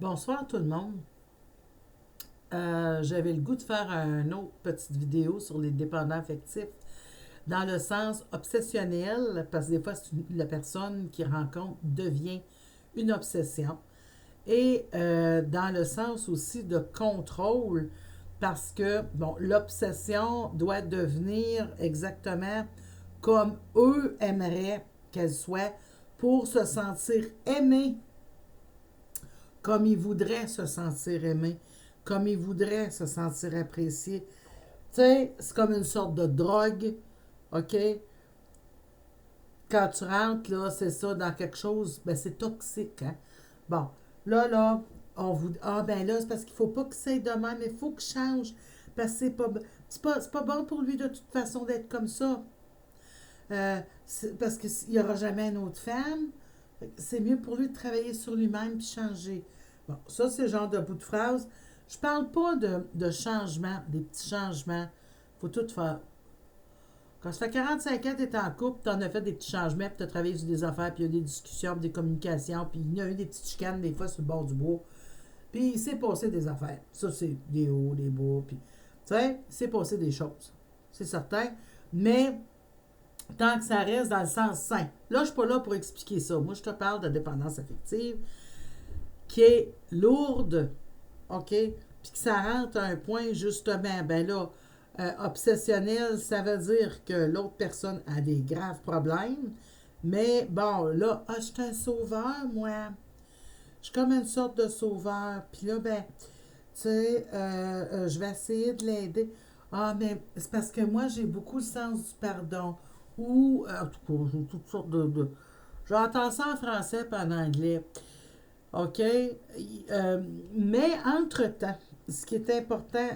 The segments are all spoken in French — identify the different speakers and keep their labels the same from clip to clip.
Speaker 1: Bonsoir tout le monde. J'avais le goût de faire une autre petite vidéo sur les dépendants affectifs dans le sens obsessionnel, parce que des fois, la personne qui rencontre devient une obsession. Et dans le sens aussi de contrôle, parce que, bon, l'obsession doit devenir exactement comme eux aimeraient qu'elle soit pour se sentir aimé comme il voudrait se sentir aimé, comme il voudrait se sentir apprécié. Tu sais, c'est comme une sorte de drogue, OK? Quand tu rentres, là, c'est ça, dans quelque chose, ben c'est toxique, hein? Bon, là, on vous... Ah, ben là, c'est parce qu'il faut pas que ça aille de même, il faut qu'il change, parce que c'est pas bon pour lui, de toute façon, d'être comme ça. Parce qu'il n'y aura jamais une autre femme. C'est mieux pour lui de travailler sur lui-même puis changer. Bon, ça, c'est le genre de bout de phrase. Je parle pas de changement, des petits changements. Faut tout faire. Quand ça fait 45 ans que tu es en couple, tu en as fait des petits changements, puis tu as travaillé sur des affaires, puis il y a eu des discussions, puis des communications, puis il y a eu des petites chicanes des fois sur le bord du bois. Puis il s'est passé des affaires. Ça, c'est des hauts, des bas, puis tu sais, il s'est passé des choses. C'est certain. Mais tant que ça reste dans le sens sain. Là, je ne suis pas là pour expliquer ça. Moi, je te parle de dépendance affective qui est lourde, OK? Puis que ça rentre à un point, justement, ben là, obsessionnel, ça veut dire que l'autre personne a des graves problèmes. Mais bon, là, je suis un sauveur, moi. Je suis comme une sorte de sauveur. Puis là, ben, tu sais, je vais essayer de l'aider. Ah, mais c'est parce que moi, j'ai beaucoup le sens du pardon. Ou, en tout cas, j'ai toutes sortes J'entends ça en français et en anglais. OK? Mais entre-temps, ce qui est important,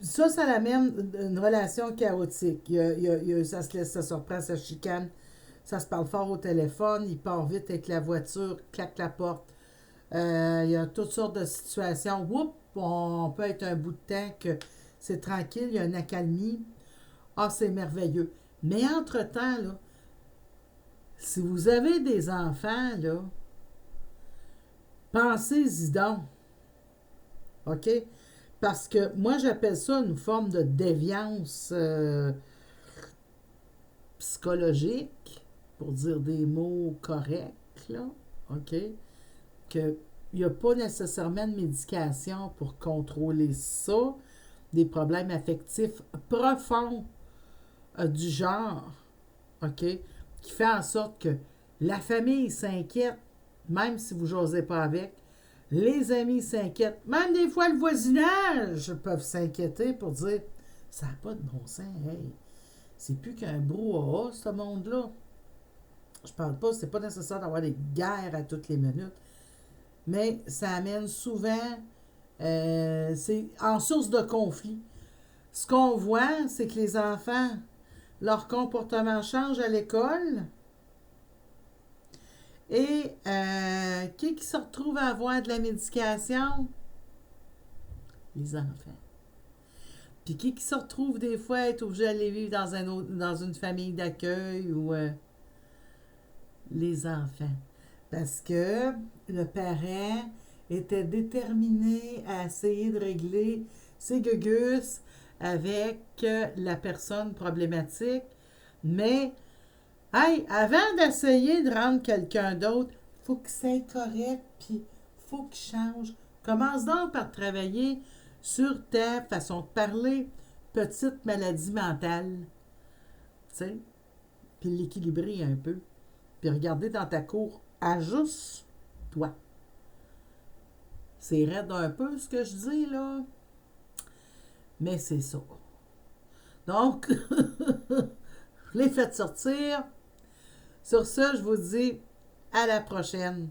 Speaker 1: ça l'amène une relation chaotique. Ça se laisse, ça se reprend, ça chicane, ça se parle fort au téléphone, il part vite avec la voiture, claque la porte. Il y a toutes sortes de situations. Oups, on peut être un bout de temps que c'est tranquille, il y a une accalmie. Ah, c'est merveilleux. Mais entre-temps, là, si vous avez des enfants, là, pensez-y donc. OK? Parce que moi, j'appelle ça une forme de déviance psychologique, pour dire des mots corrects, là. OK? Que il n'y a pas nécessairement de médication pour contrôler ça, des problèmes affectifs profonds du genre, OK, qui fait en sorte que la famille s'inquiète, même si vous n'osez pas avec, les amis s'inquiètent, même des fois le voisinage peuvent s'inquiéter pour dire ça n'a pas de bon sens, hey, c'est plus qu'un brouhaha, ce monde-là. Je parle pas, c'est pas nécessaire d'avoir des guerres à toutes les minutes, mais ça amène souvent, c'est en source de conflit. Ce qu'on voit, c'est que les enfants, leur comportement change à l'école et qui se retrouve à avoir de la médication? Les enfants. Puis qui se retrouve des fois à être obligé d'aller vivre dans une famille d'accueil ou les enfants. Parce que le parent était déterminé à essayer de régler ses gugus avec la personne problématique, mais hey, avant d'essayer de rendre quelqu'un d'autre, il faut que c'est correct, puis il faut qu'il change. Commence donc par travailler sur ta façon de parler, petite maladie mentale, tu sais, puis l'équilibrer un peu. Puis regarder dans ta cour, ajuste-toi. C'est raide un peu ce que je dis, là, mais c'est ça. Donc, je l'ai fait sortir. Sur ce, je vous dis à la prochaine.